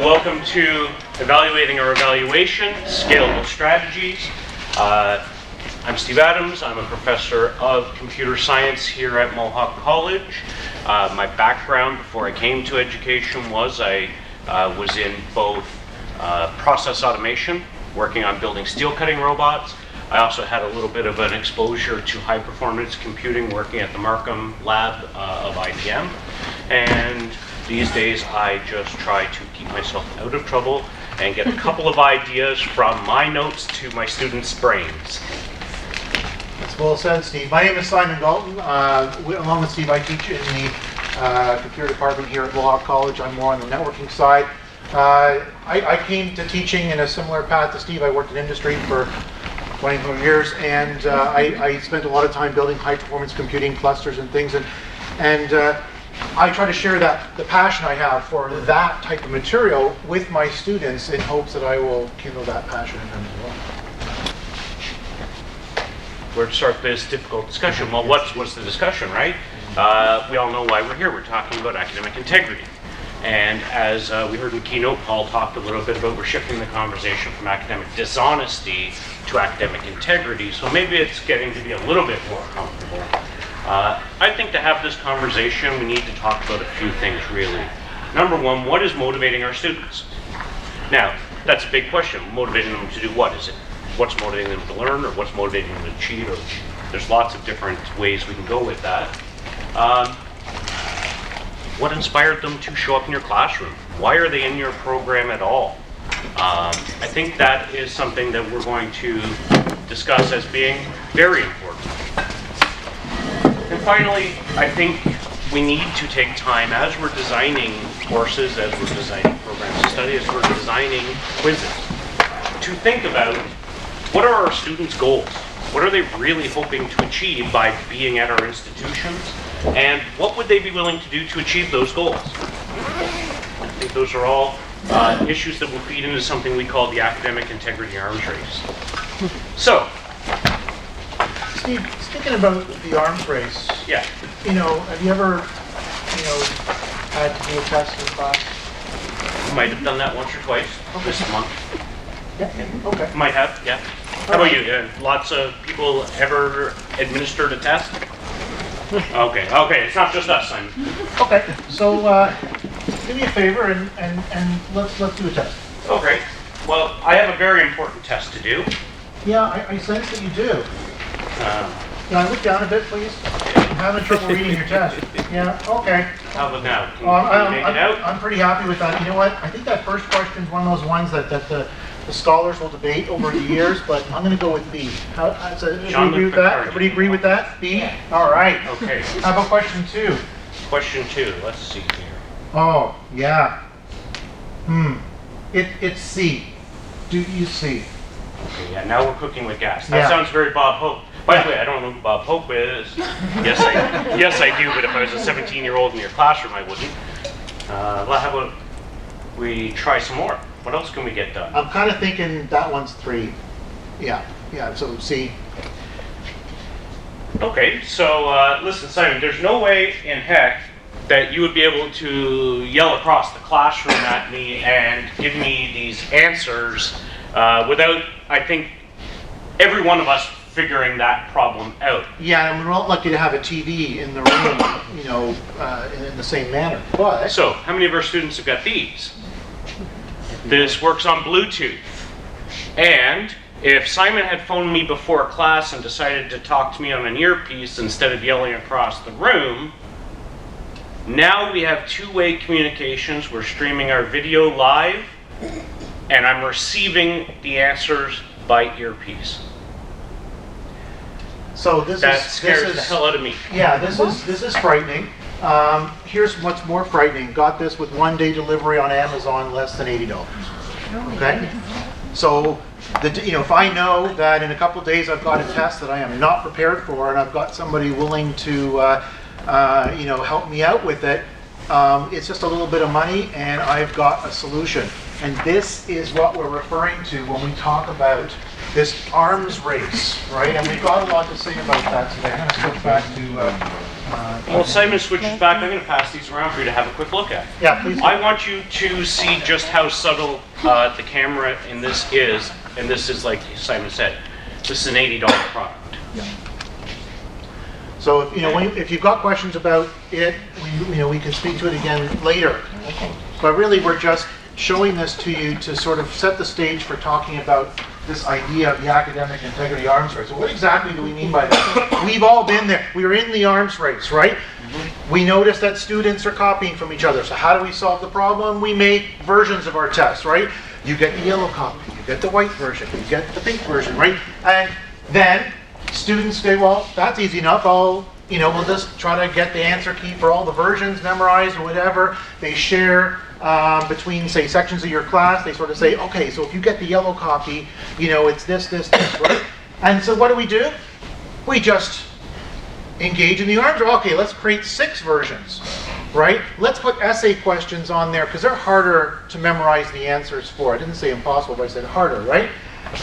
welcome to Evaluating Our Evaluation, Scalable Strategies. I'm Steve Adams. I'm a professor of computer science here at Mohawk College. My background before I came to education was I was in both process automation, working on building steel cutting robots. I also had a little bit of an exposure to high performance computing working at the Markham lab of IBM. And these days I just try to keep myself out of trouble and get a couple of ideas from my notes to my students' brains. That's well said, Steve. My name is Simon Galton. Along with Steve, I teach in the computer department here at Mohawk College. I'm more on the networking side. I came to teaching in a similar path to Steve. I worked in industry for 24 years, and I spent a lot of time building high-performance computing clusters and things. And I try to share the passion I have for that type of material with my students in hopes that I will kindle that passion in them as well. Where to start this difficult discussion? Well, what's the discussion, right? We all know why we're here. We're talking about academic integrity. And as we heard in keynote, Paul talked a little bit about we're shifting the conversation from academic dishonesty to academic integrity. So maybe it's getting to be a little bit more comfortable. I think to have this conversation, we need to talk about a few things, really. Number one, what is motivating our students? Now, that's a big question. Motivating them to do what? Is it what's motivating them to learn, or what's motivating them to cheat? Or there's lots of different ways we can go with that. What inspired them to show up in your classroom? Why are they in your program at all? I think that is something that we're going to discuss as being very important. And finally, I think we need to take time as we're designing courses, as we're designing programs of study, as we're designing quizzes, to think about what are our students' goals? What are they really hoping to achieve by being at our institutions? And what would they be willing to do to achieve those goals? I think those are all issues that will feed into something we call the academic integrity arms race. So, Steve, speaking about the arms race, yeah. Have you ever, had to do a test in class? Might have done that once or twice this month. Yeah. Okay. Might have, yeah. How about you? Lots of people ever administered a test? Okay, it's not just us, Simon. Okay, so do me a favor and let's do a test. Okay, well, I have a very important test to do. Yeah, I sense that you do. Can I look down a bit, please? I'm having trouble reading your test. Yeah, okay. How about now? Can you make it out? I'm pretty happy with that. You know what? I think that first question is one of those ones that the scholars will debate over the years, but I'm going to go with B. Everybody agree with that? Everybody agree with that? B? Yeah. All right. Okay. How about question 2? Question 2. Let's see here. Oh, yeah. It's C. Do you see? Okay, yeah, now we're cooking with gas. That sounds very Bob Hope. By the way, I don't know who Bob Hope is. Yes, I do, but if I was a 17-year-old in your classroom, I wouldn't. Well, how about we try some more? What else can we get done? I'm kind of thinking that one's 3. Yeah, so C. Okay, so listen, Simon, there's no way in heck that you would be able to yell across the classroom at me and give me these answers without, I think, every one of us figuring that problem out. Yeah, and we're not lucky to have a TV in the room, in the same manner. But so, how many of our students have got these? This works on Bluetooth. And if Simon had phoned me before class and decided to talk to me on an earpiece instead of yelling across the room, now we have two-way communications. We're streaming our video live, and I'm receiving the answers by earpiece. So that scares the hell out of me. Yeah, this is frightening. Here's what's more frightening. Got this with 1-day delivery on Amazon, less than $80. Okay? So, if I know that in a couple of days I've got a test that I am not prepared for, and I've got somebody willing to, help me out with it, it's just a little bit of money, and I've got a solution. And this is what we're referring to when we talk about this arms race, right? And we've got a lot to say about that today. I'm going to switch back to Well, Simon switches back. I'm going to pass these around for you to have a quick look at. Yeah, please. I want you to see just how subtle the camera in this is, and this is, like Simon said, this is an $80 product. So if you've got questions about it, we can speak to it again later. But really, we're just showing this to you to sort of set the stage for talking about this idea of the academic integrity arms race. So what exactly do we mean by that? We've all been there. We were in the arms race, right? We notice that students are copying from each other. So how do we solve the problem? We make versions of our tests, right? You get the yellow copy, you get the white version, you get the pink version, right? And then students say, well, that's easy enough. We'll just try to get the answer key for all the versions memorized or whatever. They share between, say, sections of your class. They sort of say, okay, so if you get the yellow copy, it's this, right? And so what do? We just engage in the arms race. Okay, let's create 6 versions, right? Let's put essay questions on there because they're harder to memorize the answers for. I didn't say impossible, but I said harder, right?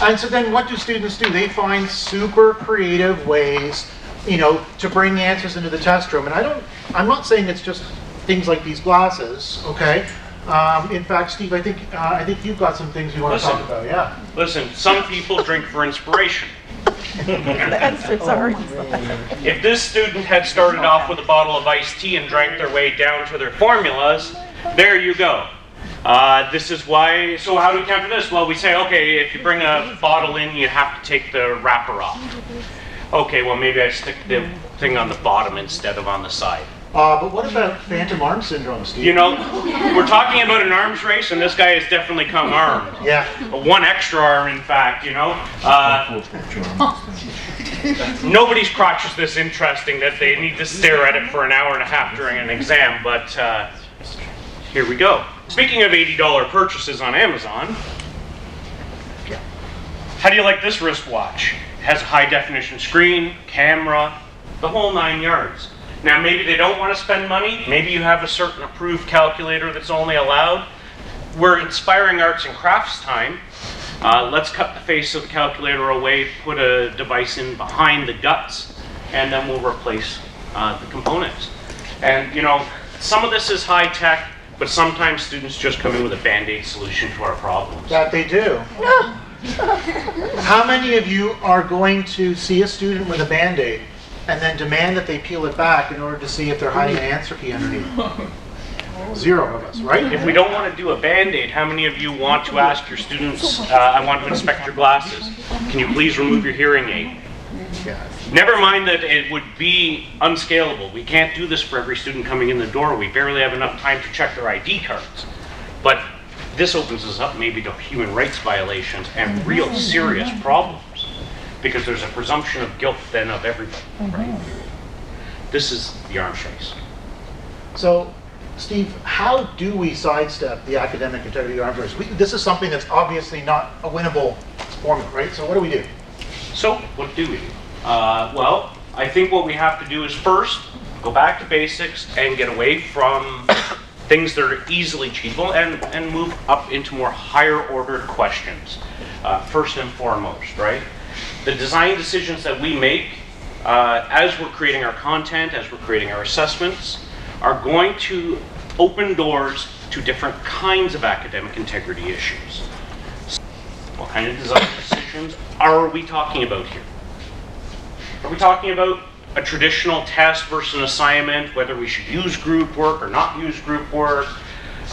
And so then what do students do? They find super creative ways, to bring answers into the test room. And I'm not saying it's just things like these glasses, okay? In fact, Steve, I think you've got some things you want to talk about, yeah. Listen, some people drink for inspiration. Sorry. If this student had started off with a bottle of iced tea and drank their way down to their formulas, there you go. This is why, so how do we counter this? Well, we say, okay, if you bring a bottle in, you have to take the wrapper off. Okay, well, maybe I stick the thing on the bottom instead of on the side. But what about phantom arm syndrome, Steve? We're talking about an arms race, and this guy has definitely come armed. Yeah. One extra arm, in fact, Nobody's crotch is this interesting that they need to stare at it for an hour and a half during an exam, but here we go. Speaking of $80 purchases on Amazon, how do you like this wristwatch? It has a high-definition screen, camera, the whole 9 yards. Now, maybe they don't want to spend money. Maybe you have a certain approved calculator that's only allowed. We're inspiring arts and crafts time. Let's cut the face of the calculator away, put a device in behind the guts, and then we'll replace the components. And, some of this is high-tech, but sometimes students just come in with a Band-Aid solution to our problems. That they do. How many of you are going to see a student with a Band-Aid and then demand that they peel it back in order to see if they're hiding an answer key underneath? 0 of us, right? If we don't want to do a Band-Aid, how many of you want to ask your students, I want to inspect your glasses. Can you please remove your hearing aid? Yeah. Never mind that it would be unscalable. We can't do this for every student coming in the door. We barely have enough time to check their ID cards. But this opens us up maybe to human rights violations and real serious problems, because there's a presumption of guilt then of everybody, right? This is the arms race. So, Steve, how do we sidestep the academic integrity arms race? This is something that's obviously not a winnable formula, right? So what do? So, what do we do? Well, I think what we have to do is first go back to basics and get away from things that are easily cheatable and move up into more higher ordered questions. First and foremost, right? The design decisions that we make as we're creating our content, as we're creating our assessments, are going to open doors to different kinds of academic integrity issues. What kind of design decisions are we talking about here? Are we talking about a traditional test versus an assignment, whether we should use group work or not use group work?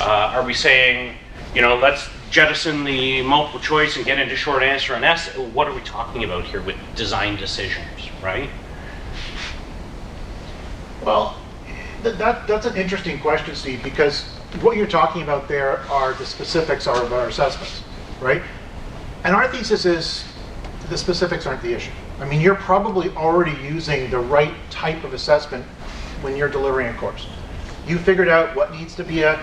Are we saying, let's jettison the multiple choice and get into short answer and essay? What are we talking about here with design decisions, right? Well, that's an interesting question, Steve, because what you're talking about there are the specifics of our assessments, right? And our thesis is the specifics aren't the issue. I mean, you're probably already using the right type of assessment when you're delivering a course. You figured out what needs to be a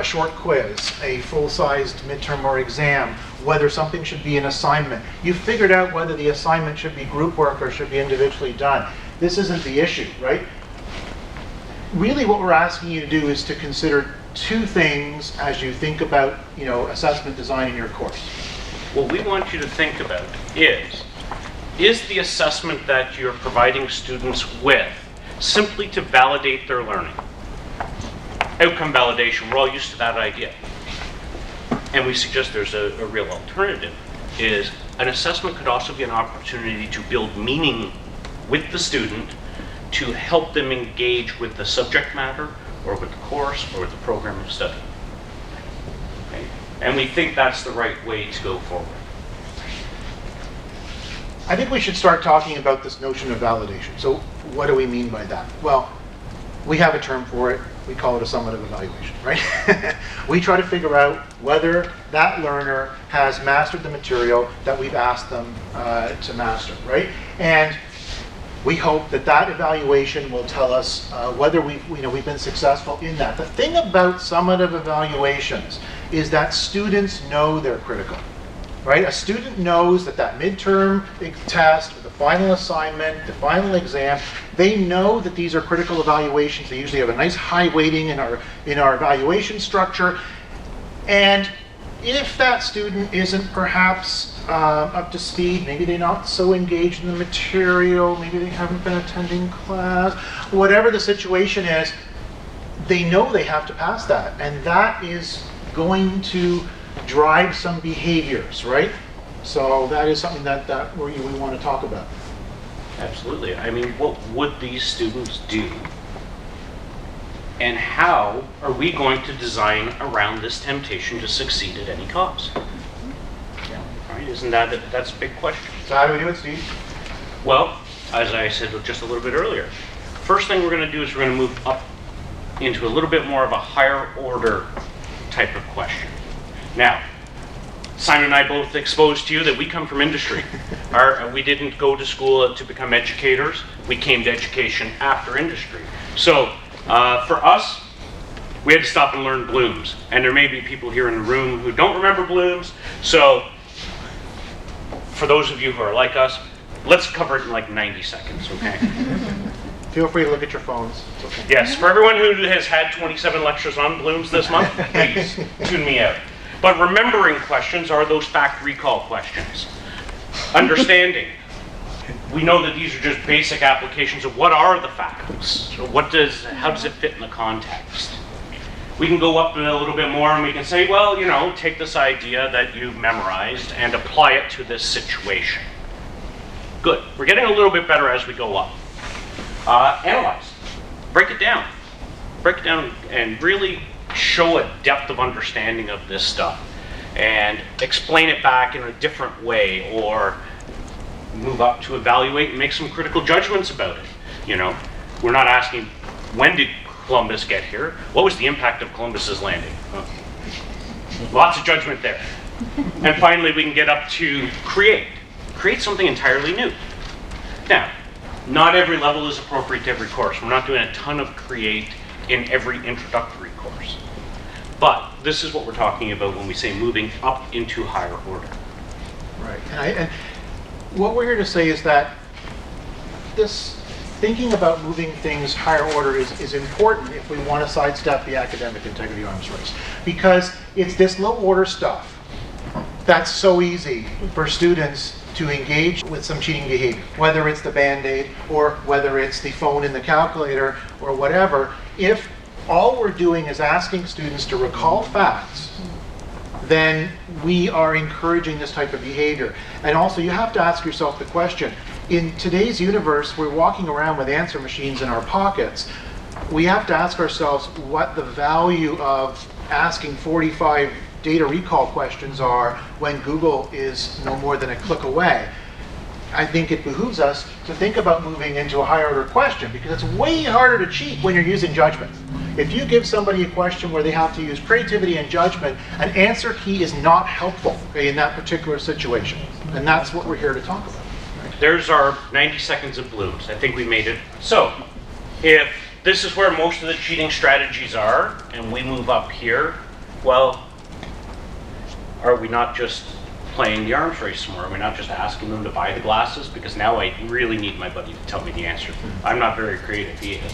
short quiz, a full-sized midterm or exam, whether something should be an assignment. You figured out whether the assignment should be group work or should be individually done. This isn't the issue, right? Really what we're asking you to do is to consider 2 things as you think about, assessment design in your course. What we want you to think about is the assessment that you're providing students with simply to validate their learning. Outcome validation, we're all used to that idea. And we suggest there's a real alternative, is an assessment could also be an opportunity to build meaning with the student to help them engage with the subject matter or with the course or with the program of study. Okay? And we think that's the right way to go forward. I think we should start talking about this notion of validation. So what do we mean by that? Well, we have a term for it. We call it a summative evaluation, right? We try to figure out whether that learner has mastered the material that we've asked them to master, right? And we hope that that evaluation will tell us whether we've been successful in that. The thing about summative evaluations is that students know they're critical, right? A student knows that that midterm test, the final assignment, the final exam, they know that these are critical evaluations. They usually have a nice high weighting in our evaluation structure. And if that student isn't perhaps up to speed, maybe they're not so engaged in the material, maybe they haven't been attending class, whatever the situation is, they know they have to pass that. And that is going to drive some behaviors, right? So that is something that we want to talk about. Absolutely. I mean, what would these students do? And how are we going to design around this temptation to succeed at any cost? Yeah. Right? Isn't that's a big question? So how do we do it, Steve? Well, as I said just a little bit earlier, first thing we're going to do is we're going to move up into a little bit more of a higher order type of question. Now, Simon and I both exposed to you that we come from industry. We didn't go to school to become educators. We came to education after industry. So for us, we had to stop and learn Bloom's. And there may be people here in the room who don't remember Bloom's. So for those of you who are like us, let's cover it in like 90 seconds, okay? Feel free to look at your phones. It's okay. Yes, for everyone who has had 27 lectures on Bloom's this month, please tune me out. But remembering questions are those fact recall questions. Understanding. We know that these are just basic applications of what are the facts. So how does it fit in the context? We can go up a little bit more and we can say, well, take this idea that you've memorized and apply it to this situation. Good. We're getting a little bit better as we go up. Analyze. Break it down. Break it down and really show a depth of understanding of this stuff and explain it back in a different way, or move up to evaluate and make some critical judgments about it. We're not asking, when did Columbus get here? What was the impact of Columbus's landing? Lots of judgment there. And finally, we can get up to create something entirely new. Now, not every level is appropriate to every course. We're not doing a ton of create in every introductory course. But this is what we're talking about when we say moving up into higher order. Right. And what we're here to say is that this thinking about moving things higher order is important if we want to sidestep the academic integrity arms race. Because it's this low order stuff that's so easy for students to engage with some cheating behavior, whether it's the Band-Aid or whether it's the phone in the calculator or whatever. If all we're doing is asking students to recall facts, then we are encouraging this type of behavior. And also, you have to ask yourself the question, in today's universe, we're walking around with answer machines in our pockets. We have to ask ourselves what the value of asking 45 data recall questions are when Google is no more than a click away. I think it behooves us to think about moving into a higher order question, because it's way harder to cheat when you're using judgment. If you give somebody a question where they have to use creativity and judgment, an answer key is not helpful, okay, in that particular situation. And that's what we're here to talk about. There's our 90 seconds of Bloom's. I think we made it. So, if this is where most of the cheating strategies are, and we move up here, well, are we not just playing the arms race more? Are we not just asking them to buy the glasses? Because now I really need my buddy to tell me the answer. I'm not very creative, he is.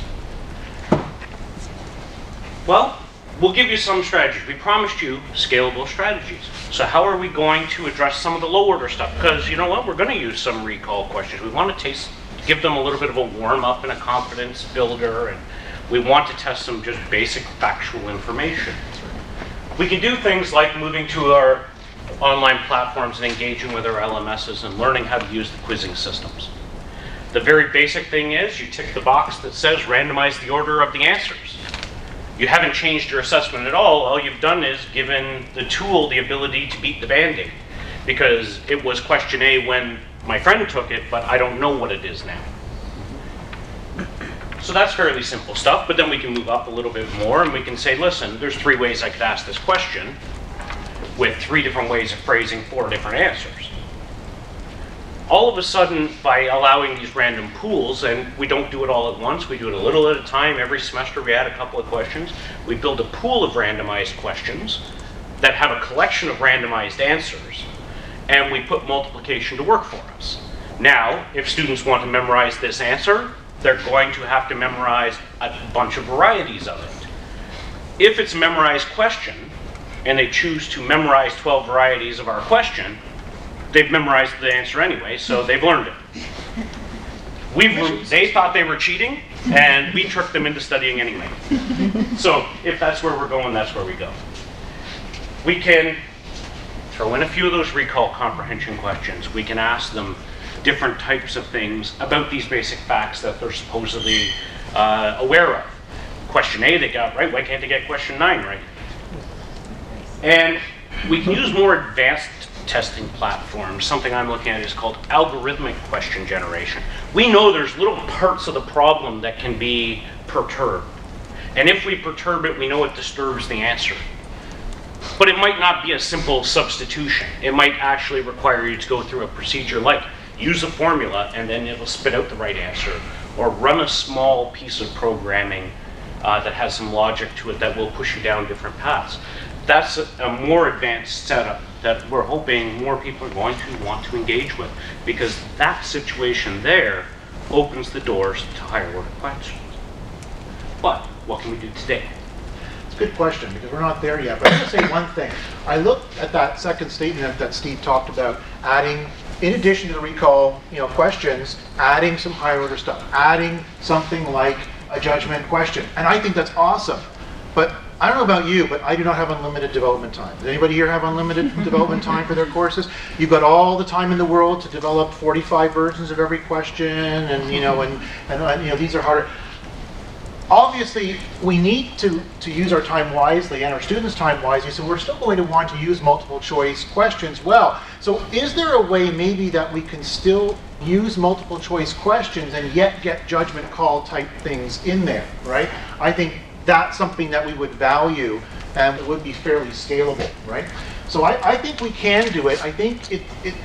Well, we'll give you some strategies. We promised you scalable strategies. So how are we going to address some of the low order stuff? Because you know what? We're going to use some recall questions. We want to give them a little bit of a warm-up and a confidence builder, and we want to test some just basic factual information. We can do things like moving to our online platforms and engaging with our LMSs and learning how to use the quizzing systems. The very basic thing is you tick the box that says randomize the order of the answers. You haven't changed your assessment at all you've done is given the tool the ability to beat the Band-Aid, because it was question A when my friend took it, but I don't know what it is now. So that's fairly simple stuff, but then we can move up a little bit more and we can say, listen, there's 3 ways I could ask this question with 3 different ways of phrasing 4 different answers. All of a sudden, by allowing these random pools, and we don't do it all at once, we do it a little at a time. Every semester we add a couple of questions. We build a pool of randomized questions that have a collection of randomized answers, and we put multiplication to work for us. Now, if students want to memorize this answer, they're going to have to memorize a bunch of varieties of it. If it's a memorized question, and they choose to memorize 12 varieties of our question, they've memorized the answer anyway, so they've learned it. They thought they were cheating, and we tricked them into studying anyway. So if that's where we're going, that's where we go. We can throw in a few of those recall comprehension questions. We can ask them different types of things about these basic facts that they're supposedly aware of. Question A they got right, why can't they get question 9 right? And we can use more advanced testing platforms. Something I'm looking at is called algorithmic question generation. We know there's little parts of the problem that can be perturbed. And if we perturb it, we know it disturbs the answer. But it might not be a simple substitution. It might actually require you to go through a procedure like use a formula and then it'll spit out the right answer, or run a small piece of programming that has some logic to it that will push you down different paths. That's a more advanced setup that we're hoping more people are going to want to engage with, because that situation there opens the doors to higher order questions. But what can we do today? It's a good question, because we're not there yet. But I'm going to say one thing. I looked at that second statement that Steve talked about, adding, in addition to the recall questions, adding some higher order stuff, adding something like a judgment question. And I think that's awesome. But I don't know about you, but I do not have unlimited development time. Does anybody here have unlimited development time for their courses? You've got all the time in the world to develop 45 versions of every question, and these are harder. Obviously, we need to use our time wisely and our students' time wisely, so we're still going to want to use multiple choice questions well. So is there a way maybe that we can still use multiple choice questions and yet get judgment call type things in there, right? I think that's something that we would value and it would be fairly scalable, right? So I think we can do it. I think it's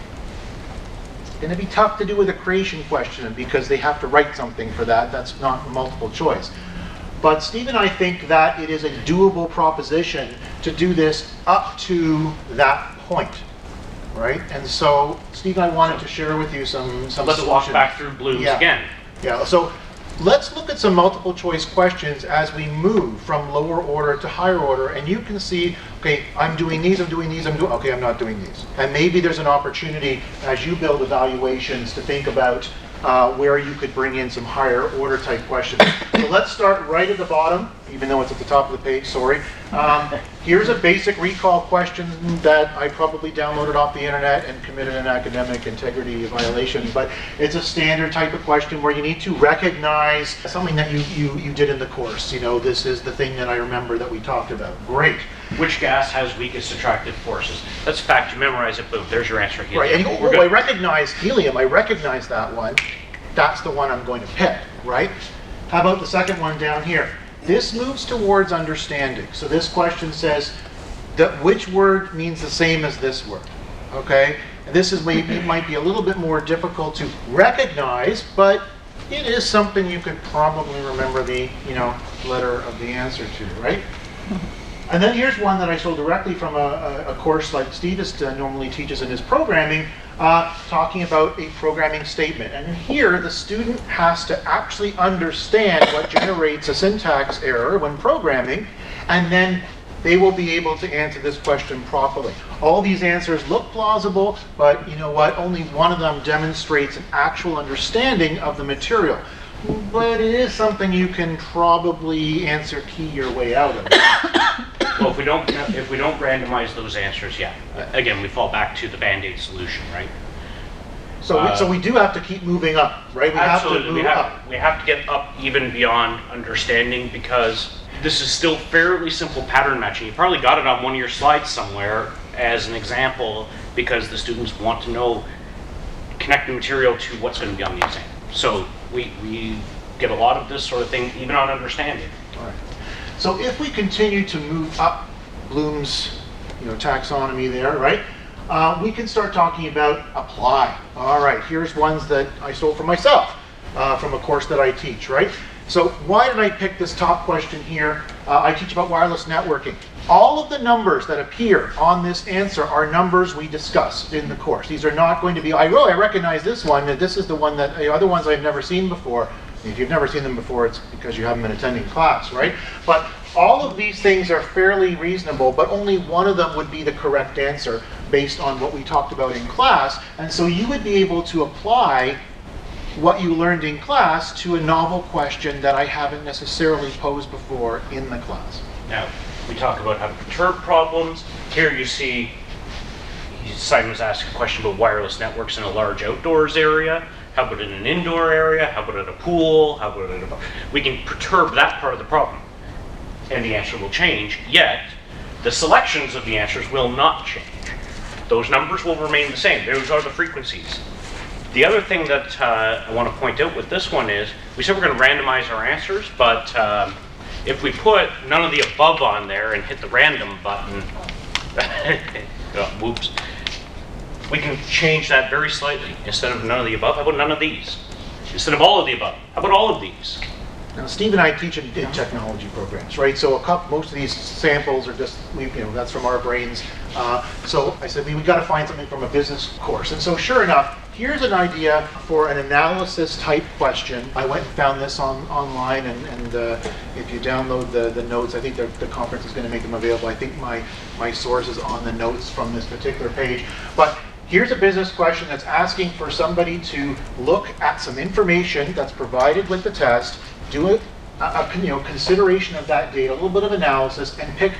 going to be tough to do with a creation question because they have to write something for that. That's not multiple choice. But Steve and I think that it is a doable proposition to do this up to that point, right? And so Steve and I wanted to share with you some Let's walk back through Bloom's again. Yeah, so let's look at some multiple choice questions as we move from lower order to higher order, and you can see, okay, I'm doing these, okay, I'm not doing these. And maybe there's an opportunity as you build evaluations to think about where you could bring in some higher order type questions. So let's start right at the bottom, even though it's at the top of the page, sorry. Here's a basic recall question that I probably downloaded off the internet and committed an academic integrity violation, but it's a standard type of question where you need to recognize something that you did in the course. This is the thing that I remember that we talked about. Great. Which gas has weakest attractive forces? That's a fact. You memorize it, boom, there's your answer. Helium. Right, and you go, I recognize helium, I recognize that one. That's the one I'm going to pick, right? How about the second one down here? This moves towards understanding. So this question says that which word means the same as this word, okay? And this is maybe, it might be a little bit more difficult to recognize, but it is something you could probably remember the, letter of the answer to, right? And then here's one that I stole directly from a course like Steve normally teaches in his programming, talking about a programming statement. And here, the student has to actually understand what generates a syntax error when programming, and then they will be able to answer this question properly. All these answers look plausible, but you know what? Only one of them demonstrates an actual understanding of the material. But it is something you can probably answer key your way out of. Well, if we don't randomize those answers, yeah. Again, we fall back to the Band-Aid solution, right? So we do have to keep moving up, right? We Absolutely. have to move up. We have to get up even beyond understanding, because this is still fairly simple pattern matching. You probably got it on one of your slides somewhere as an example, because the students want to know, connect the material to what's going to be on the exam. So we get a lot of this sort of thing even on understanding. All right. So if we continue to move up Bloom's, taxonomy there, right? We can start talking about apply. All right, here's ones that I stole from myself from a course that I teach, right? So why did I pick this top question here? I teach about wireless networking. All of the numbers that appear on this answer are numbers we discussed in the course. These are not going to be, I recognize this one, and this is the one that, other ones I've never seen before. If you've never seen them before, it's because you haven't been attending class, right? But all of these things are fairly reasonable, but only one of them would be the correct answer based on what we talked about in class. And so you would be able to apply what you learned in class to a novel question that I haven't necessarily posed before in the class. Now, we talk about how to perturb problems. Here you see Simon's asked a question about wireless networks in a large outdoors area. How about in an indoor area? How about at a pool? How about at a... We can perturb that part of the problem, and the answer will change, yet the selections of the answers will not change. Those numbers will remain the same. Those are the frequencies. The other thing that I want to point out with this one is, we said we're going to randomize our answers, but if we put none of the above on there and hit the random button, whoops, we can change that very slightly. Instead of none of the above, how about none of these? Instead of all of the above, how about all of these? Now, Steve and I teach in technology programs, right? So most of these samples are just, that's from our brains. So I said, we got to find something from a business course. And so sure enough, here's an idea for an analysis type question. I went and found this online, and if you download the notes, I think the conference is going to make them available. I think my source is on the notes from this particular page. But here's a business question that's asking for somebody to look at some information that's provided with the test, do a consideration of that data, a little bit of analysis, and pick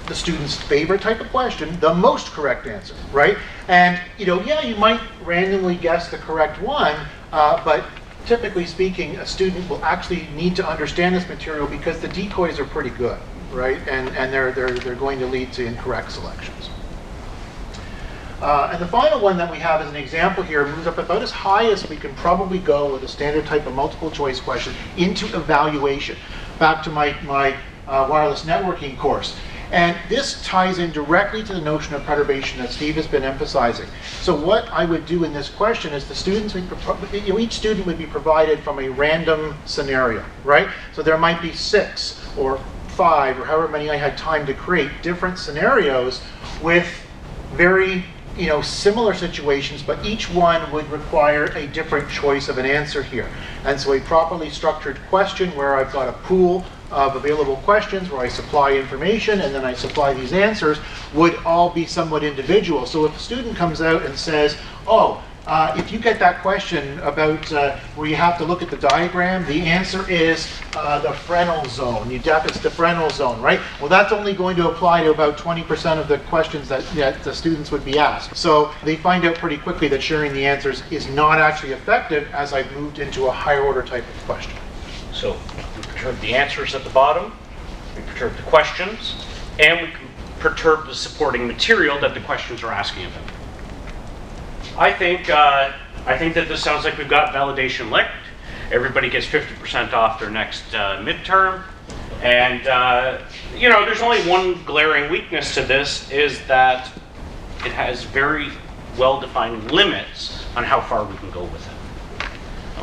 the student's favorite type of question, the most correct answer, right? And yeah, you might randomly guess the correct one, but typically speaking, a student will actually need to understand this material because the decoys are pretty good, right? And they're going to lead to incorrect selections. And the final one that we have as an example here moves up about as high as we can probably go with a standard type of multiple choice question into evaluation. Back to my wireless networking course. And this ties in directly to the notion of perturbation that Steve has been emphasizing. So what I would do in this question is the students, each student would be provided from a random scenario, right? So there might be 6 or 5 or however many I had time to create different scenarios with very similar situations, but each one would require a different choice of an answer here. And so a properly structured question where I've got a pool of available questions where I supply information and then I supply these answers would all be somewhat individual. So if a student comes out and says, if you get that question about where you have to look at the diagram, the answer is the Fresnel zone. It's the Fresnel zone, right? Well, that's only going to apply to about 20% of the questions that the students would be asked. So they find out pretty quickly that sharing the answers is not actually effective as I've moved into a higher order type of question. So we perturb the answers at the bottom, we perturb the questions, and we can perturb the supporting material that the questions are asking about. I think that this sounds like we've got validation licked. Everybody gets 50% off their next midterm. And, there's only one glaring weakness to this, is that it has very well-defined limits on how far we can go with it.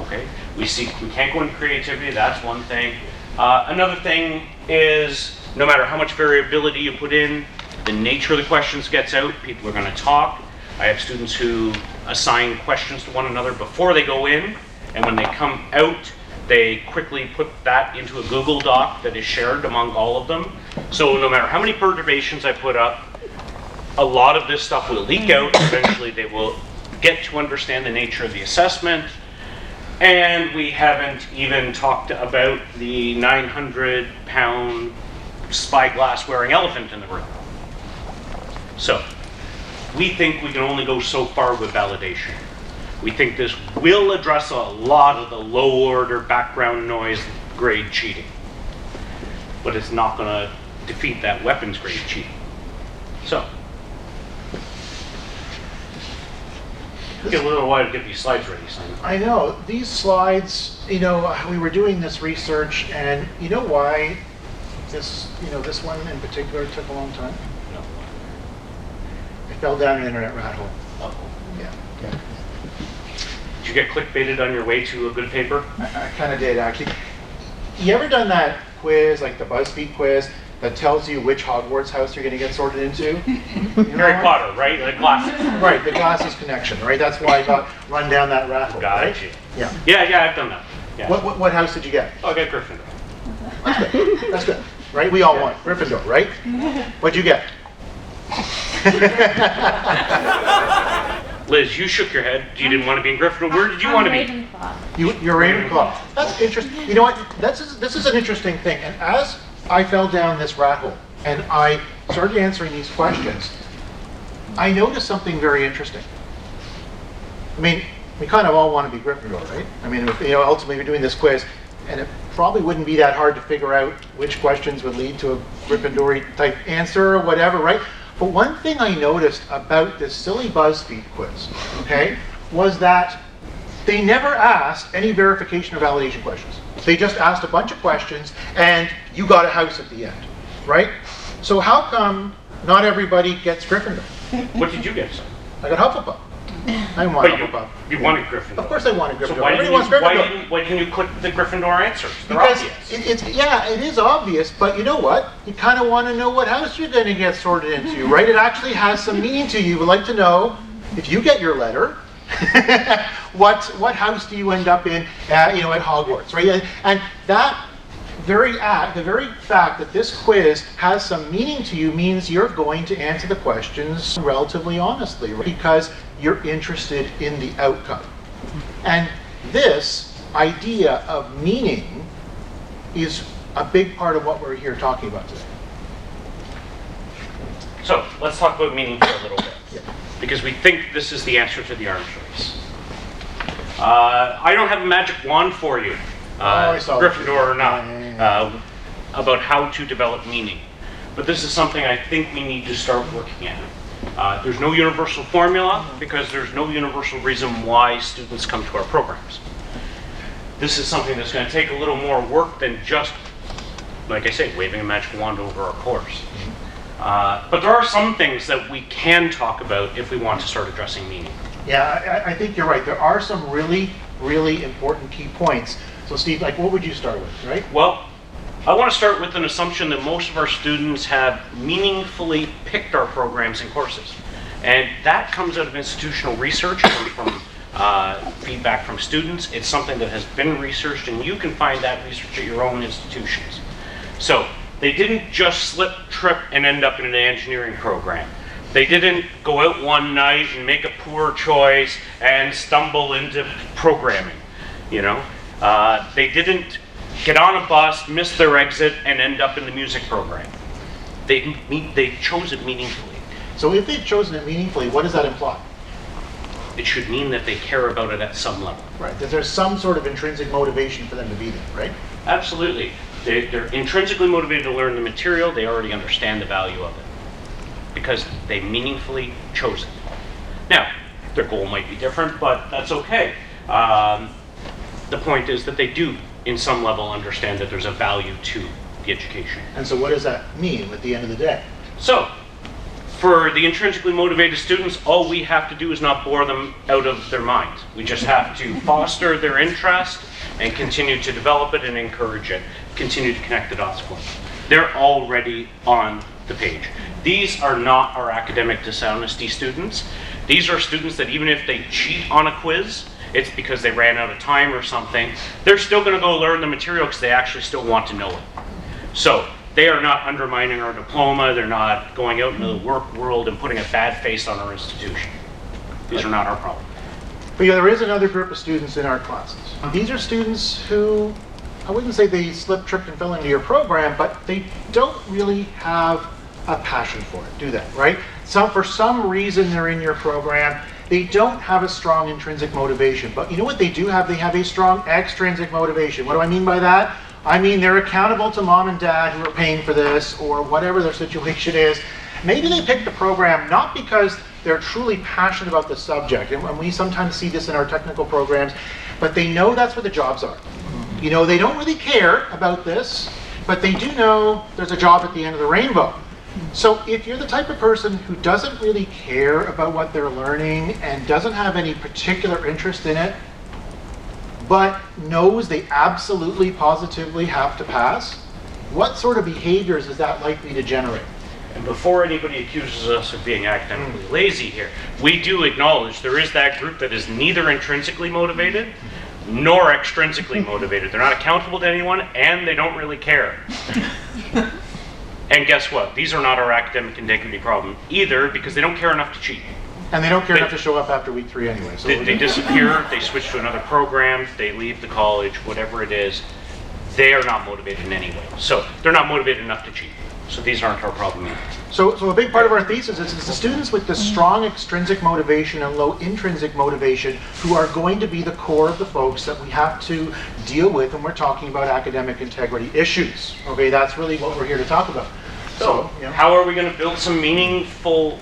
Okay? We can't go into creativity, that's one thing. Another thing is, no matter how much variability you put in, the nature of the questions gets out, people are going to talk. I have students who assign questions to one another before they go in, and when they come out, They quickly put that into a Google Doc that is shared among all of them. So no matter how many perturbations I put up, a lot of this stuff will leak out. Eventually they will get to understand the nature of the assessment. And we haven't even talked about the 900-pound spyglass wearing elephant in the room. So we think we can only go so far with validation. We think this will address a lot of the low order background noise grade cheating, but it's not going to defeat that weapons grade cheating. So, get a little while to get these slides ready, Simon. I know, these slides, we were doing this research, and you know why this one in particular took a long time? No. I fell down an internet rat hole. Uh-oh. Yeah. Did you get clickbaited on your way to a good paper? I kind of did, actually. You ever done that quiz, like the BuzzFeed quiz, that tells you which Hogwarts house you're going to get sorted into? Harry Potter, right? The glasses. Right, the glasses connection, right? That's why I got run down that rat hole. Got right? it. Yeah. Yeah, I've done that. Yeah. What house did you get? Oh, I got Gryffindor. That's good. That's good. Right? We all want Gryffindor, right? What'd you get? Liz, you shook your head. You didn't want to be in Gryffindor. Where did you want to be? Ravenclaw. You're Ravenclaw. That's interesting. You know what? This is an interesting thing. And as I fell down this rat hole and I started answering these questions, I noticed something very interesting. I mean, we kind of all want to be Gryffindor, right? I mean, ultimately we're doing this quiz, and it probably wouldn't be that hard to figure out which questions would lead to a Gryffindor type answer or whatever, right? But one thing I noticed about this silly BuzzFeed quiz, okay, was that they never asked any verification or validation questions. They just asked a bunch of questions, and you got a house at the end, right? So how come not everybody gets Gryffindor? What did you get, son? I got Hufflepuff. I want But Hufflepuff. you wanted Gryffindor. Of course I wanted Gryffindor. So why Everybody wants Gryffindor. why didn't you click the Gryffindor answers? They're Because obvious. it is obvious, but you know what? You kind of want to know what house you're going to get sorted into, right? It actually has some meaning to you. You would like to know, if you get your letter, what house do you end up in, at Hogwarts, right? And that the very fact that this quiz has some meaning to you means you're going to answer the questions relatively honestly, right? Because you're interested in the outcome. And this idea of meaning is a big part of what we're here talking about today. So let's talk about meaning for a little bit, Yeah. because we think this is the answer to the arms race. I don't have a magic wand for you, I saw that. Gryffindor or not, Yeah. about how to develop meaning. But this is something I think we need to start working at. There's no universal formula because there's no universal reason why students come to our programs. This is something that's going to take a little more work than just, like I say, waving a magic wand over our course. But there are some things that we can talk about if we want to start addressing meaning. Yeah, I think you're right. There are some really, really important key points. So Steve, what would you start with, right? Well, I want to start with an assumption that most of our students have meaningfully picked our programs and courses. And that comes out of institutional research, comes from feedback from students. It's something that has been researched, and you can find that research at your own institutions. So they didn't just slip, trip, and end up in an engineering program. They didn't go out one night and make a poor choice and stumble into programming, They didn't get on a bus, miss their exit, and end up in the music program. They chose it meaningfully. So if they've chosen it meaningfully, what does that imply? It should mean that they care about it at some level. Right, that there's some sort of intrinsic motivation for them to be there, right? Absolutely. They're intrinsically motivated to learn the material. They already understand the value of it because they meaningfully chose it. Now, their goal might be different, but that's okay. The point is that they do, in some level, understand that there's a value to the education. And so what does that mean at the end of the day? So, for the intrinsically motivated students, all we have to do is not bore them out of their mind. We just have to foster their interest and continue to develop it and encourage it, continue to connect the dots for them. They're already on the page. These are not our academic dishonesty students. These are students that even if they cheat on a quiz, it's because they ran out of time or something, they're still going to go learn the material because they actually still want to know it. So they are not undermining our diploma. They're not going out into the work world and putting a bad face on our institution. These are not our problem. But yeah, there is another group of students in our classes. These are students who, I wouldn't say they slipped, tripped, and fell into your program, but they don't really have a passion for it, do they, right? For some reason they're in your program. They don't have a strong intrinsic motivation. But you know what they do have? They have a strong extrinsic motivation. What do I mean by that? I mean they're accountable to mom and dad who are paying for this, or whatever their situation is. Maybe they picked the program not because they're truly passionate about the subject, and we sometimes see this in our technical programs, but they know that's what the jobs are. You know, they don't really care about this, but they do know there's a job at the end of the rainbow. So if you're the type of person who doesn't really care about what they're learning and doesn't have any particular interest in it, but knows they absolutely, positively have to pass, what sort of behaviors is that likely to generate? And before anybody accuses us of being academically lazy here, we do acknowledge there is that group that is neither intrinsically motivated nor extrinsically motivated. They're not accountable to anyone, and they don't really care. And guess what? These are not our academic integrity problem either, because they don't care enough to cheat. And they don't care enough to show up after week 3 anyway. So they disappear, they switch to another program, they leave the college, whatever it is. They are not motivated in any way. So they're not motivated enough to cheat. So these aren't our problem either. So a big part of our thesis is it's the students with the strong extrinsic motivation and low intrinsic motivation who are going to be the core of the folks that we have to deal with when we're talking about academic integrity issues. Okay, that's really what we're here to talk about. So how are we going to build some meaningful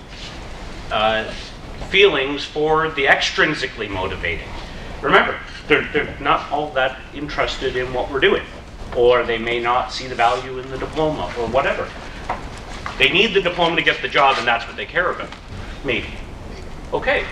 feelings for the extrinsically motivating? Remember, they're not all that interested in what we're doing, or they may not see the value in the diploma, or whatever. They need the diploma to get the job, and that's what they care about. Maybe. Okay.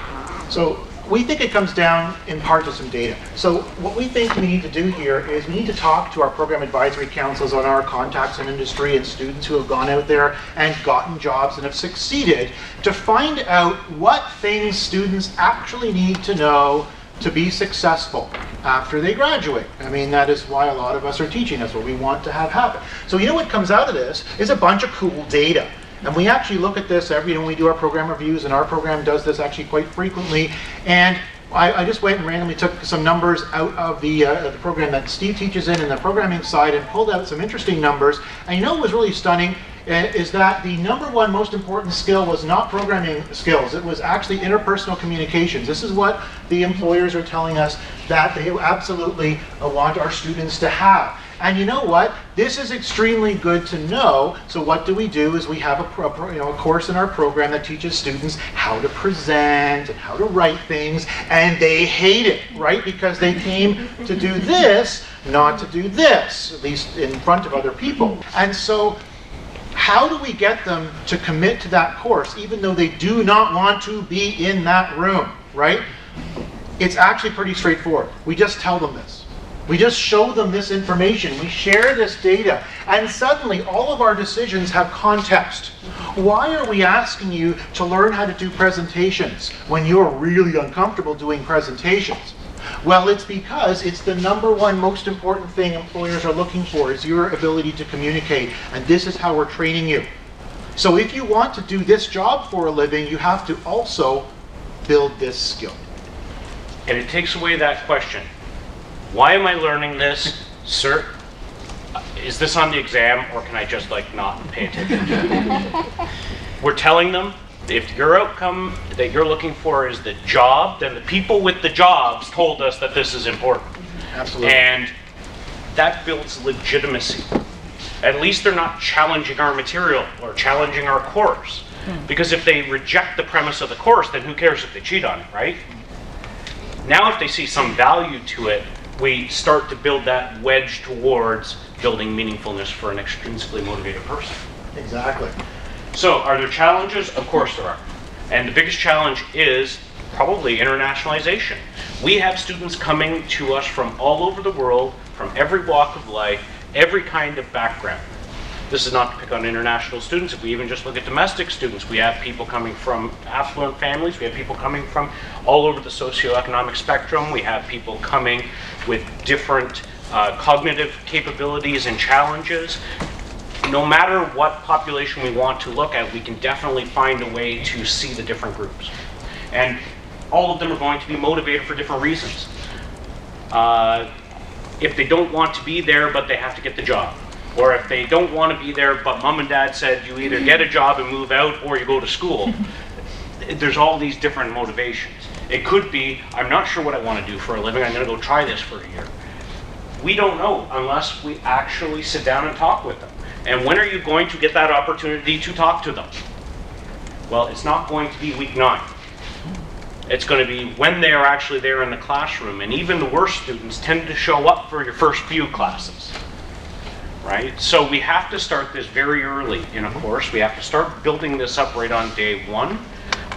So we think it comes down in part to some data. So what we think we need to do here is we need to talk to our program advisory councils on our contacts in industry and students who have gone out there and gotten jobs and have succeeded to find out what things students actually need to know to be successful after they graduate. I mean, that is why a lot of us are teaching. That's what we want to have happen. So you know what comes out of this is a bunch of cool data. And we actually look at this when we do our program reviews, and our program does this actually quite frequently. And I just went and randomly took some numbers out of the program that Steve teaches in the programming side and pulled out some interesting numbers. And you know what was really stunning is that the number one most important skill was not programming skills. It was actually interpersonal communications. This is what the employers are telling us that they absolutely want our students to have. And you know what? This is extremely good to know. So what do? Is we have a course in our program that teaches students how to present and how to write things, and they hate it, right? Because they came to do this, not to do this, at least in front of other people. And so how do we get them to commit to that course, even though they do not want to be in that room, right? It's actually pretty straightforward. We just tell them this. We just show them this information. We share this data, and suddenly all of our decisions have context. Why are we asking you to learn how to do presentations when you're really uncomfortable doing presentations? Well, it's because it's the number one most important thing employers are looking for is your ability to communicate, and this is how we're training you. So if you want to do this job for a living, you have to also build this skill. And it takes away that question. Why am I learning this, sir? Is this on the exam, or can I just not pay attention to it? We're telling them, if your outcome that you're looking for is the job, then the people with the jobs told us that this is important. Absolutely. And that builds legitimacy. At least they're not challenging our material or challenging our course. Because if they reject the premise of the course, then who cares if they cheat on it, right? Now if they see some value to it, we start to build that wedge towards building meaningfulness for an extrinsically motivated person. Exactly. So are there challenges? Of course there are. And the biggest challenge is probably internationalization. We have students coming to us from all over the world, from every walk of life, every kind of background. This is not to pick on international students. If we even just look at domestic students, we have people coming from affluent families. We have people coming from all over the socioeconomic spectrum. We have people coming with different cognitive capabilities and challenges. No matter what population we want to look at, we can definitely find a way to see the different groups. And all of them are going to be motivated for different reasons. If they don't want to be there, but they have to get the job. Or if they don't want to be there, but mom and dad said you either get a job and move out or you go to school. There's all these different motivations. It could be, I'm not sure what I want to do for a living, I'm going to go try this for a year. We don't know unless we actually sit down and talk with them. And when are you going to get that opportunity to talk to them? Well, it's not going to be week 9. It's going to be when they are actually there in the classroom. And even the worst students tend to show up for your first few classes. Right? So we have to start this very early in a course. We have to start building this up right on day 1.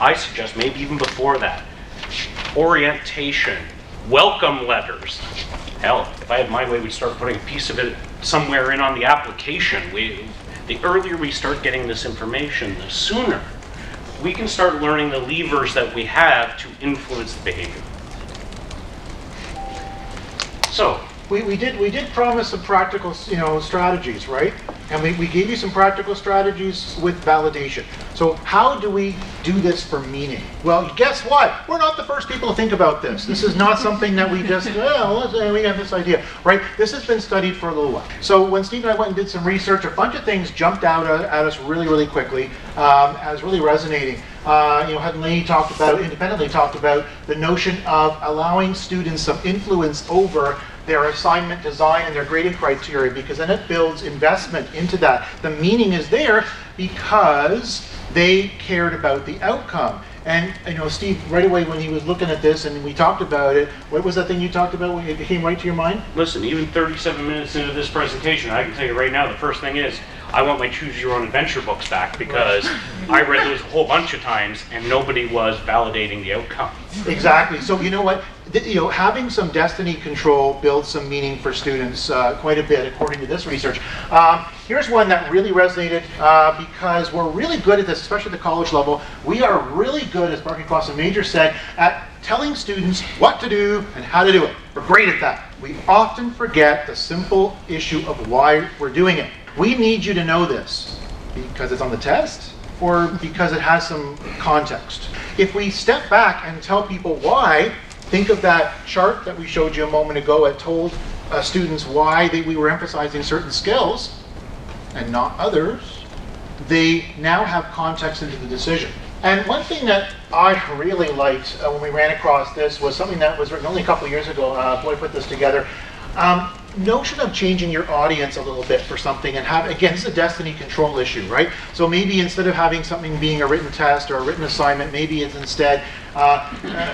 I suggest maybe even before that. Orientation, welcome letters. Hell, if I had my way, we'd start putting a piece of it somewhere in on the application. The earlier we start getting this information, the sooner we can start learning the levers that we have to influence the behavior. So, We did promise some practical, strategies, right? And we gave you some practical strategies with validation. So how do we do this for meaning? Well, guess what? We're not the first people to think about this. This is not something that we just, we have this idea, right? This has been studied for a little while. So when Steve and I went and did some research, a bunch of things jumped out at us really, really quickly as really resonating. Hudley independently talked about the notion of allowing students some influence over their assignment design and their grading criteria, because then it builds investment into that. The meaning is there because they cared about the outcome. And Steve, right away when he was looking at this and we talked about it, what was that thing you talked about when it came right to your mind? Listen, even 37 minutes into this presentation, I can tell you right now, the first thing is, I want my Choose Your Own Adventure books back, because I read those a whole bunch of times and nobody was validating the outcome. Exactly. So you know what? Having some destiny control builds some meaning for students quite a bit, according to this research. Here's one that really resonated because we're really good at this, especially at the college level. We are really good, as Mark across the major said, at telling students what to do and how to do it. We're great at that. We often forget the simple issue of why we're doing it. We need you to know this because it's on the test or because it has some context. If we step back and tell people why, think of that chart that we showed you a moment ago. It told students why we were emphasizing certain skills and not others. They now have context into the decision. And one thing that I really liked when we ran across this was something that was written only a couple of years ago. Boy put this together. Notion of changing your audience a little bit for something and have, again, it's a destiny control issue, right? So maybe instead of having something being a written test or a written assignment, maybe it's instead,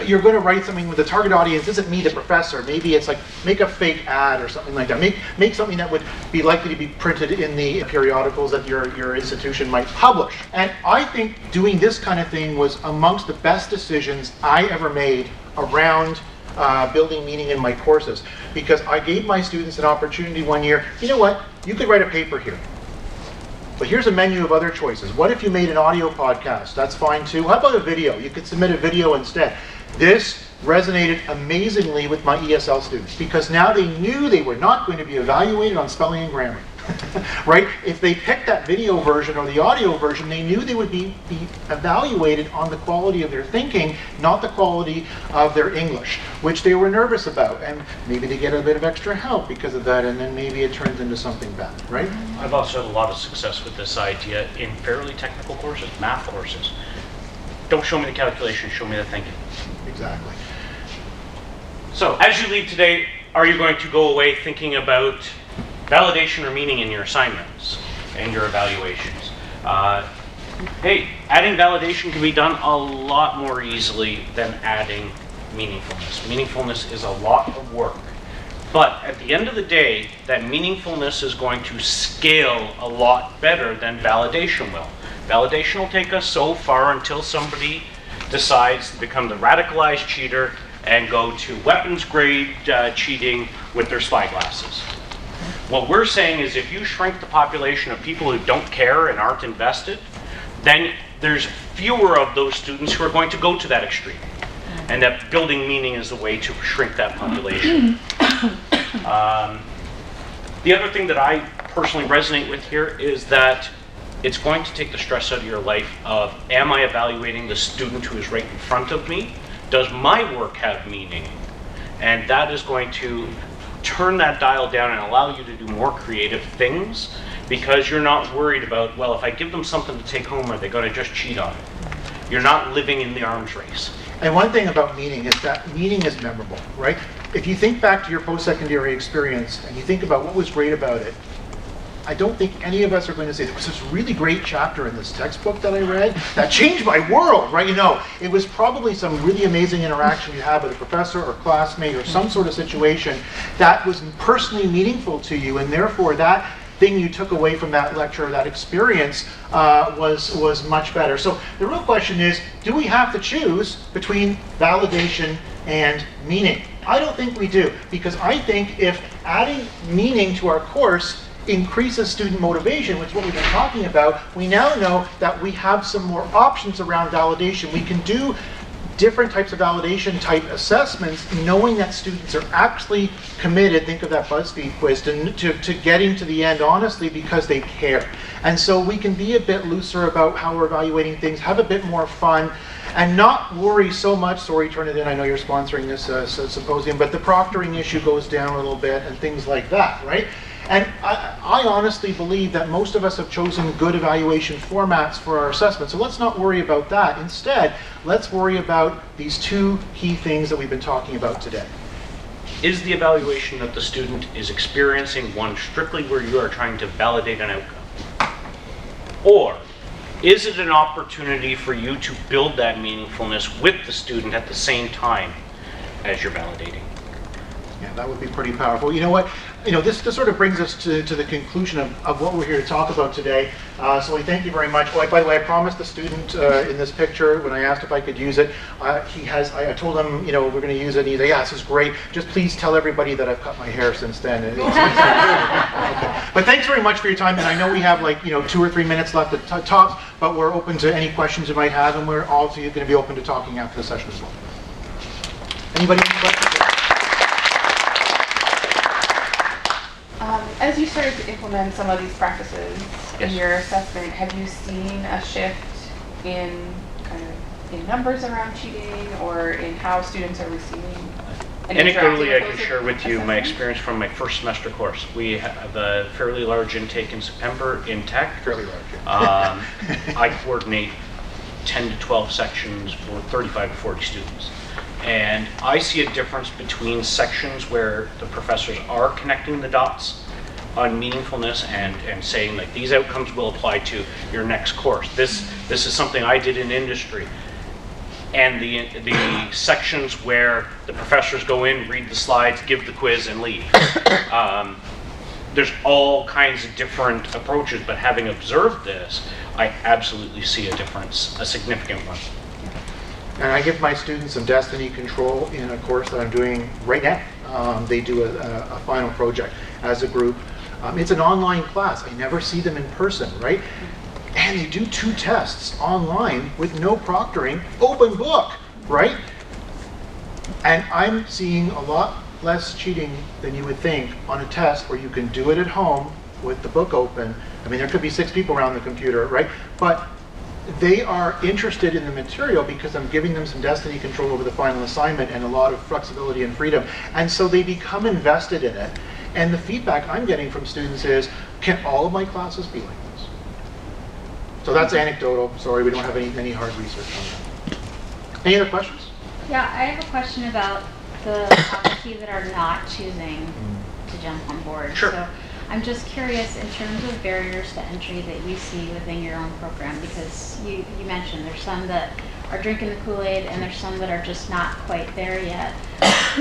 you're going to write something with the target audience isn't me, the professor. Maybe it's like, make a fake ad or something like that. Make something that would be likely to be printed in the periodicals that your institution might publish. And I think doing this kind of thing was amongst the best decisions I ever made around building meaning in my courses, because I gave my students an opportunity one year. You know what? You could write a paper here, but here's a menu of other choices. What if you made an audio podcast? That's fine too. How about a video? You could submit a video instead. This resonated amazingly with my ESL students because now they knew they were not going to be evaluated on spelling and grammar. Right? If they picked that video version or the audio version, they knew they would be evaluated on the quality of their thinking, not the quality of their English, which they were nervous about. And maybe they get a bit of extra help because of that, and then maybe it turns into something bad, right? I've also had a lot of success with this idea in fairly technical courses, math courses. Don't show me the calculation, show me the thinking. Exactly. So, as you leave today, are you going to go away thinking about validation or meaning in your assignments and your evaluations? Hey, adding validation can be done a lot more easily than adding meaningfulness. Meaningfulness is a lot of work. But at the end of the day, that meaningfulness is going to scale a lot better than validation will. Validation will take us so far until somebody decides to become the radicalized cheater and go to weapons grade cheating with their spyglasses. What we're saying is if you shrink the population of people who don't care and aren't invested, then there's fewer of those students who are going to go to that extreme. And that building meaning is the way to shrink that population. The other thing that I personally resonate with here is that it's going to take the stress out of your life of, am I evaluating the student who is right in front of me? Does my work have meaning? And that is going to turn that dial down and allow you to do more creative things, because you're not worried about, well, if I give them something to take home, are they going to just cheat on it? You're not living in the arms race. And one thing about meaning is that meaning is memorable, right? If you think back to your post-secondary experience and you think about what was great about it, I don't think any of us are going to say, there was this really great chapter in this textbook that I read that changed my world, right? You know, it was probably some really amazing interaction you had with a professor or classmate or some sort of situation that was personally meaningful to you, and therefore that thing you took away from that lecture, that experience, was much better. So the real question is, do we have to choose between validation and meaning? I don't think we do, because I think if adding meaning to our course increases student motivation, which is what we've been talking about, we now know that we have some more options around validation. We can do different types of validation type assessments, knowing that students are actually committed, think of that BuzzFeed quiz, to getting to the end honestly because they care. And so we can be a bit looser about how we're evaluating things, have a bit more fun, and not worry so much. Sorry, Turnitin, I know you're sponsoring this symposium, but the proctoring issue goes down a little bit and things like that, right? And I honestly believe that most of us have chosen good evaluation formats for our assessment, so let's not worry about that. Instead, let's worry about these two key things that we've been talking about today. Is the evaluation that the student is experiencing one strictly where you are trying to validate an outcome? Or is it an opportunity for you to build that meaningfulness with the student at the same time as you're validating? Yeah, that would be pretty powerful. You know what? You know, this sort of brings us to the conclusion of what we're here to talk about today. So we thank you very much. Oh, by the way, I promised the student in this picture, when I asked if I could use it, I told him, you know, we're going to use it, and he's like, yeah, this is great. Just please tell everybody that I've cut my hair since then. Okay. But thanks very much for your time, and I know we have like, you know, 2 or 3 minutes left at tops, but we're open to any questions you might have, and we're also going to be open to talking after the session as well. Anybody have any questions? As you started to implement some of these practices Yes. in your assessment, have you seen a shift in kind of in numbers around cheating or in how students are receiving and interacting Anecdotally, I with can those share with you my assessments? experience from my first semester course. We have a fairly large intake in September in tech. Fairly large. I coordinate 10 to 12 sections for 35 to 40 students. And I see a difference between sections where the professors are connecting the dots on meaningfulness and saying like these outcomes will apply to your next course. This is something I did in industry. And the sections where the professors go in, read the slides, give the quiz, and leave. There's all kinds of different approaches, but having observed this, I absolutely see a difference, a significant one. And I give my students some destiny control in a course that I'm doing right now. They do a final project as a group. It's an online class. I never see them in person, right? And they do 2 tests online with no proctoring, open book, right? And I'm seeing a lot less cheating than you would think on a test where you can do it at home with the book open. I mean, there could be 6 people around the computer, right? But they are interested in the material because I'm giving them some destiny control over the final assignment and a lot of flexibility and freedom. And so they become invested in it. And the feedback I'm getting from students is, can all of my classes be like this? So that's anecdotal. Sorry, we don't have any hard research on that. Any other questions? Yeah, I have a question about the faculty that are not choosing to jump on board. Sure. So I'm just curious in terms of barriers to entry that you see within your own program, because you mentioned there's some that are drinking the Kool-Aid and there's some that are just not quite there yet.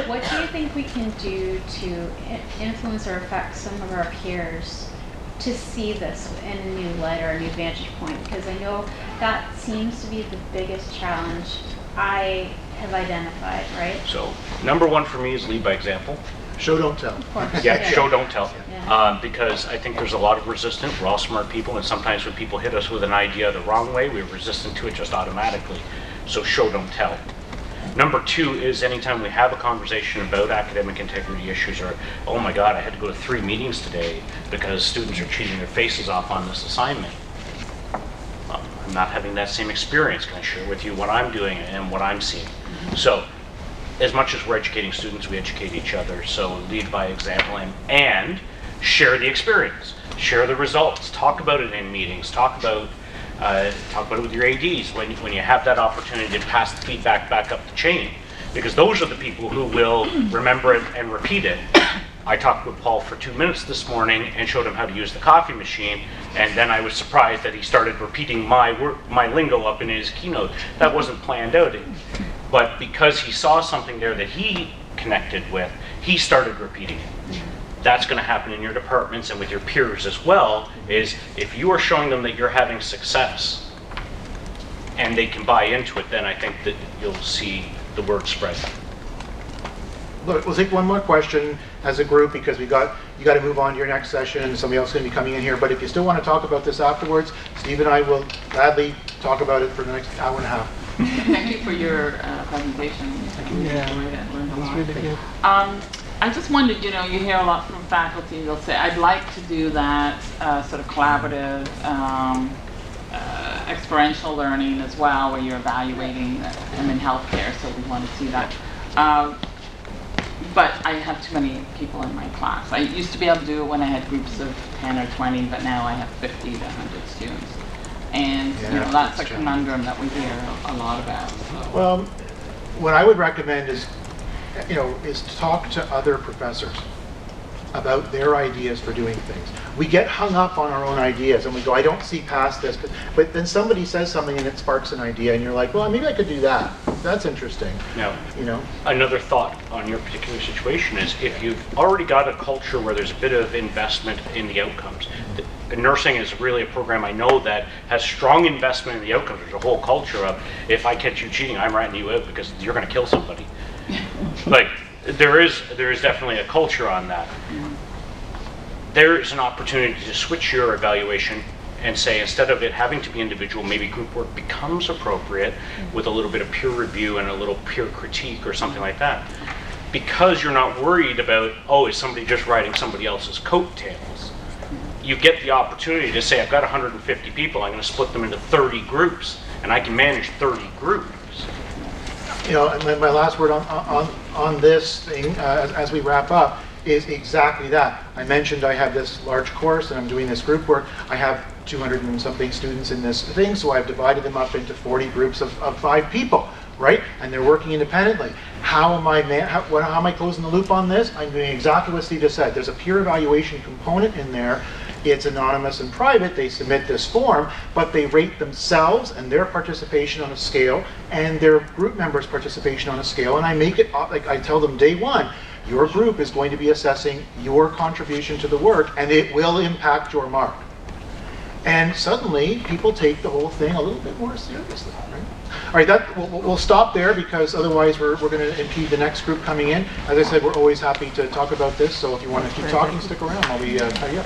What do you think we can do to influence or affect some of our peers to see this in a new light or a new vantage point? Because I know that seems to be the biggest challenge I have identified, right? So number one for me is lead by example. Show, don't tell. Of course. Yeah, show, don't tell. Yeah. Because I think there's a lot of resistance. We're all smart people, and sometimes when people hit us with an idea the wrong way, we're resistant to it just automatically. So show, don't tell. Number two is anytime we have a conversation about academic integrity issues, or, oh my God, I had to go to 3 meetings today because students are cheating their faces off on this assignment. I'm not having that same experience. Can I share with you what I'm doing and what I'm seeing? So, as much as we're educating students, we educate each other. So lead by example and share the experience, share the results, talk about it in meetings, talk about it with your ADs when you have that opportunity to pass the feedback back up the chain, because those are the people who will remember it and repeat it. I talked with Paul for 2 minutes this morning and showed him how to use the coffee machine, and then I was surprised that he started repeating my lingo up in his keynote. That wasn't planned out. But because he saw something there that he connected with, he started repeating it. That's going to happen in your departments and with your peers as well, is if you are showing them that you're having success and they can buy into it, then I think that you'll see the word spread. Look, we'll take one more question as a group because you got to move on to your next session and somebody else is going to be coming in here. But if you still want to talk about this afterwards, Steve and I will gladly talk about it for the next hour and a half. Thank you for your presentation. I really enjoyed it. Learned a lot. Really good. I just wondered, you hear a lot from faculty. They'll say, "I'd like to do that sort of collaborative, experiential learning as well, where you're evaluating them in healthcare." So we want to see that. But I have too many people in my class. I used to be able to do it when I had groups of 10 or 20, but now I have 50 to 100 students. And that's a conundrum that we hear a lot about. So. Well, what I would recommend is to talk to other professors about their ideas for doing things. We get hung up on our own ideas and we go, I don't see past this, but then somebody says something and it sparks an idea and you're like, well, maybe I could do that. That's interesting. Now, another thought on your particular situation is if you've already got a culture where there's a bit of investment in the outcomes. Nursing is really a program I know that has strong investment in the outcomes. There's a whole culture of, if I catch you cheating, I'm ratting you out because you're going to kill somebody. Like, there is definitely a culture on that. There is an opportunity to switch your evaluation and say, instead of it having to be individual, maybe group work becomes appropriate with a little bit of peer review and a little peer critique or something like that. Because you're not worried about, is somebody just riding somebody else's coattails? You get the opportunity to say, I've got 150 people, I'm going to split them into 30 groups, and I can manage 30 groups. And then my last word on this thing, as we wrap up, is exactly that. I mentioned I have this large course and I'm doing this group work. I have 200 and something students in this thing, so I've divided them up into 40 groups of 5 people, right? And they're working independently. How am I closing the loop on this? I'm doing exactly what Steve just said. There's a peer evaluation component in there. It's anonymous and private. They submit this form, but they rate themselves and their participation on a scale and their group members' participation on a scale. And I make it, like I tell them day one, your group is going to be assessing your contribution to the work and it will impact your mark. And suddenly people take the whole thing a little bit more seriously, right? All right, we'll stop there because otherwise we're going to impede the next group coming in. As I said, we're always happy to talk about this, so if you want to keep talking, stick around while we tie you up.